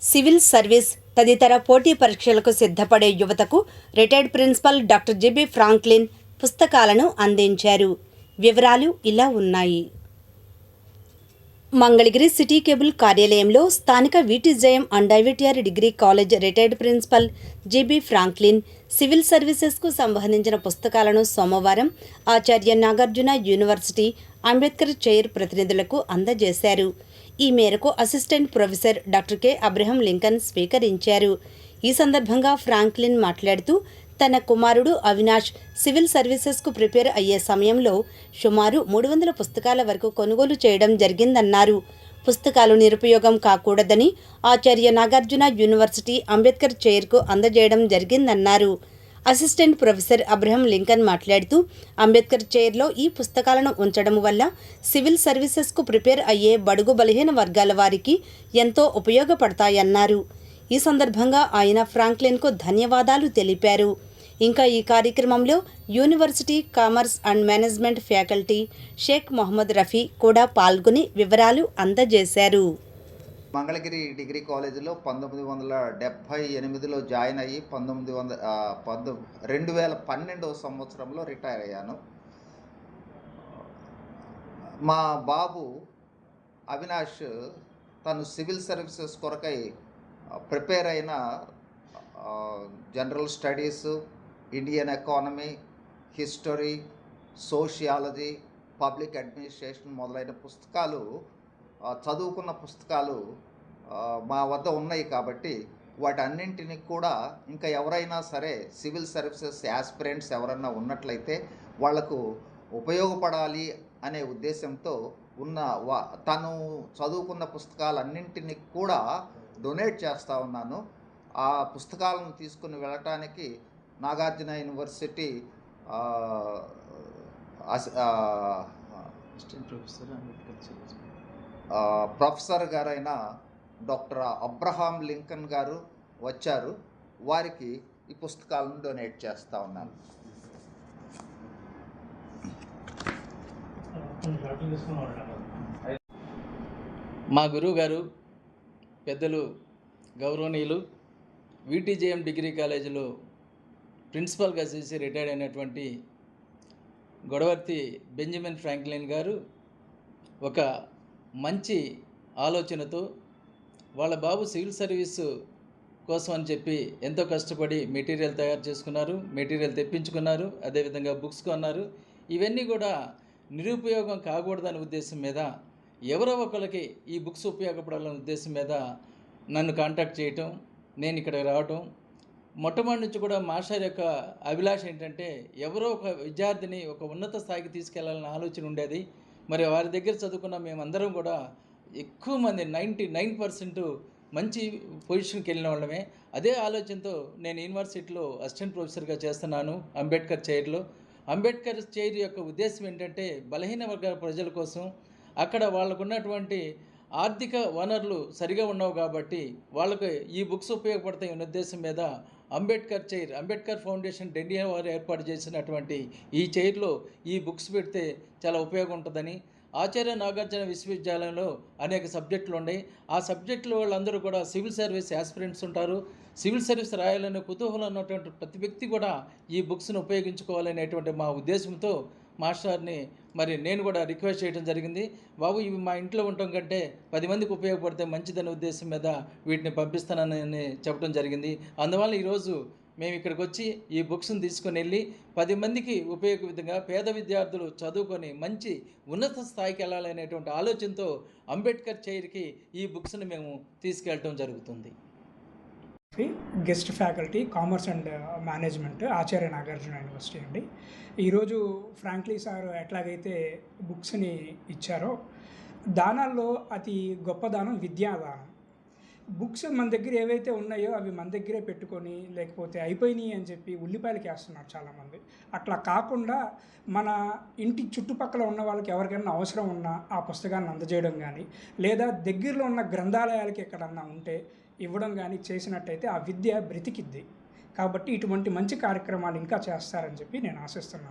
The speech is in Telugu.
సివిల్ సర్వీస్ తదితర పోటీ పరీక్షలకు సిద్ధపడే యువతకు retired principal doctor GB Franklin పుస్తకాలను అందించారు. వివరాలు ఇలా ఉన్నాయి. మంగళగిరి సిటీ కేబుల్ కార్యాలయంలో స్థానిక విటిజయం and IVTR degree college retired principal GB Franklin civil సర్వీసెస్కు సంబంధించిన పుస్తకాలను సోమవారం ఆచార్య నాగార్జున యూనివర్సిటీ అంబేద్కర్ చైర్ ప్రతినిధులకు అందజేశారు. ఈ మేరకు assistant professor doctor K Abraham Lincoln స్వీకరించారు. ఈ సందర్భంగా ఫ్రాంక్లిన్ మాట్లాడుతూ తన కుమారుడు అవినాష్ సివిల్ సర్వీసెస్కు ప్రిపేర్ అయ్యే సమయంలో సుమారు 300 పుస్తకాల వరకు కొనుగోలు చేయడం జరిగిందన్నారు. పుస్తకాలు నిరుపయోగం కాకూడదని ఆచార్య నాగార్జున యూనివర్సిటీ అంబేద్కర్ చైర్కు అందజేయడం జరిగిందన్నారు. అసిస్టెంట్ ప్రొఫెసర్ అబ్రహం లింకన్ మాట్లాడుతూ అంబేద్కర్ చైర్లో ఈ పుస్తకాలను ఉంచడం వల్ల సివిల్ సర్వీసెస్కు ప్రిపేర్ అయ్యే బడుగు బలహీన వర్గాల వారికి ఎంతో ఉపయోగపడతాయన్నారు. ఈ సందర్భంగా ఆయన ఫ్రాంక్లిన్కు ధన్యవాదాలు తెలిపారు. ఇంకా ఈ కార్యక్రమంలో university commerce and management faculty Shaik Mohammed Rafi కూడా పాల్గొని వివరాలు అందజేశారు. మంగళగిరి డిగ్రీ కాలేజీలో 1978లో జాయిన్ అయ్యి 2012 సంవత్సరంలో రిటైర్ అయ్యాను. మా బాబు అవినాష్ తను సివిల్ సర్వీసెస్ కొరకై ప్రిపేర్ అయిన general studies, Indian economy, history, sociology, public administration మొదలైన పుస్తకాలు చదువుకున్న పుస్తకాలు మా వద్ద ఉన్నాయి. కాబట్టి వాటన్నింటినీ కూడా ఇంకా ఎవరైనా సరే సివిల్ సర్వీసెస్ యాస్పిరెంట్స్ ఎవరైనా ఉన్నట్లయితే వాళ్లకు ఉపయోగపడాలి అనే ఉద్దేశంతో తను చదువుకున్న పుస్తకాలన్నింటినీ కూడా డొనేట్ చేస్తూ ఉన్నాను. ఆ పుస్తకాలను తీసుకుని వెళ్ళటానికి నాగార్జున యూనివర్సిటీ ప్రొఫెసర్ గారైన డాక్టర్ అబ్రహాం లింకన్ గారు వచ్చారు. వారికి ఈ పుస్తకాలను డొనేట్ చేస్తూ ఉన్నాను. మా గురువు గారు పెద్దలు గౌరవనీయులు విటిజేఎం డిగ్రీ కాలేజీలో ప్రిన్సిపల్గా చేసి రిటైర్డ్ అయినటువంటి గొడవర్తి బెంజమిన్ ఫ్రాంక్లిన్ గారు ఒక మంచి ఆలోచనతో వాళ్ళ బాబు సివిల్ సర్వీసు కోసం అని చెప్పి ఎంతో కష్టపడి మెటీరియల్ తయారు చేసుకున్నారు, మెటీరియల్ తెప్పించుకున్నారు, అదేవిధంగా బుక్స్ కొన్నారు. ఇవన్నీ కూడా నిరుపయోగం కాకూడదనే ఉద్దేశం మీద ఎవరో ఒకరికి ఈ బుక్స్ ఉపయోగపడాలనే ఉద్దేశం మీద నన్ను కాంటాక్ట్ చేయటం, నేను ఇక్కడికి రావటం. మొట్టమొదటి నుంచి కూడా మాస్టర్ యొక్క అభిలాష ఏంటంటే ఎవరో ఒక విద్యార్థిని ఒక ఉన్నత స్థాయికి తీసుకెళ్లాలనే ఆలోచన ఉండేది. మరి వారి దగ్గర చదువుకున్న మేమందరం కూడా ఎక్కువ మంది 99% మంచి పొజిషన్కి వెళ్ళిన వాళ్ళమే. అదే ఆలోచనతో నేను యూనివర్సిటీలో అసిస్టెంట్ ప్రొఫెసర్గా చేస్తున్నాను అంబేద్కర్ చైర్లో. అంబేద్కర్ చైర్ యొక్క ఉద్దేశం ఏంటంటే బలహీన వర్గాల ప్రజల కోసం అక్కడ వాళ్ళకు ఉన్నటువంటి ఆర్థిక వనరులు సరిగా ఉండవు కాబట్టి వాళ్ళకు ఈ బుక్స్ ఉపయోగపడతాయి అనే ఉద్దేశం మీద Ambedkar chair, Ambedkar foundation India వారు ఏర్పాటు చేసినటువంటి ఈ చైర్లో ఈ బుక్స్ పెడితే చాలా ఉపయోగం ఉంటుందని. ఆచార్య నాగార్జున విశ్వవిద్యాలయంలో అనేక సబ్జెక్టులు ఉన్నాయి. ఆ సబ్జెక్టులో వాళ్ళందరూ కూడా సివిల్ సర్వీస్ యాస్పిరెంట్స్ ఉంటారు. సివిల్ సర్వీస్ రాయాలనే కుతూహలం ఉన్నటువంటి ప్రతి వ్యక్తి కూడా ఈ బుక్స్ను ఉపయోగించుకోవాలనేటువంటి మా ఉద్దేశంతో మాస్టర్ని మరి నేను కూడా రిక్వెస్ట్ చేయడం జరిగింది. బాబు ఇవి మా ఇంట్లో ఉండటం కంటే 10 మందికి ఉపయోగపడితే మంచిదనే ఉద్దేశం మీద వీటిని పంపిస్తానని చెప్పడం జరిగింది. అందువల్ల ఈరోజు మేము ఇక్కడికి వచ్చి ఈ బుక్స్ని తీసుకొని వెళ్ళి 10 మందికి ఉపయోగ విధంగా పేద విద్యార్థులు చదువుకొని మంచి ఉన్నత స్థాయికి వెళ్ళాలనేటువంటి ఆలోచనతో అంబేద్కర్ చైర్కి ఈ బుక్స్ని మేము తీసుకెళ్ళటం జరుగుతుంది. Guest faculty commerce and management Acharya Nagarjuna university అండి. ఈరోజు ఫ్రాంక్లీ సార్ ఎట్లాగైతే బుక్స్ని ఇచ్చారో దానాల్లో అతి గొప్ప దానం విద్యాదానం. బుక్స్ మన దగ్గర ఏవైతే ఉన్నాయో అవి మన దగ్గరే పెట్టుకొని లేకపోతే అయిపోయినాయి అని చెప్పి ఉల్లిపాయలకి వేస్తున్నారు చాలామంది. అట్లా కాకుండా మన ఇంటి చుట్టుపక్కల ఉన్న వాళ్ళకి ఎవరికైనా అవసరం ఉన్నా ఆ పుస్తకాన్ని అందజేయడం కానీ లేదా దగ్గరలో ఉన్న గ్రంథాలయాలకి ఎక్కడన్నా ఉంటే ఇవ్వడం కానీ చేసినట్టయితే ఆ విద్య బ్రతికిద్ది. కాబట్టి ఇటువంటి మంచి కార్యక్రమాలు ఇంకా చేస్తారని చెప్పి నేను ఆశిస్తున్నాను.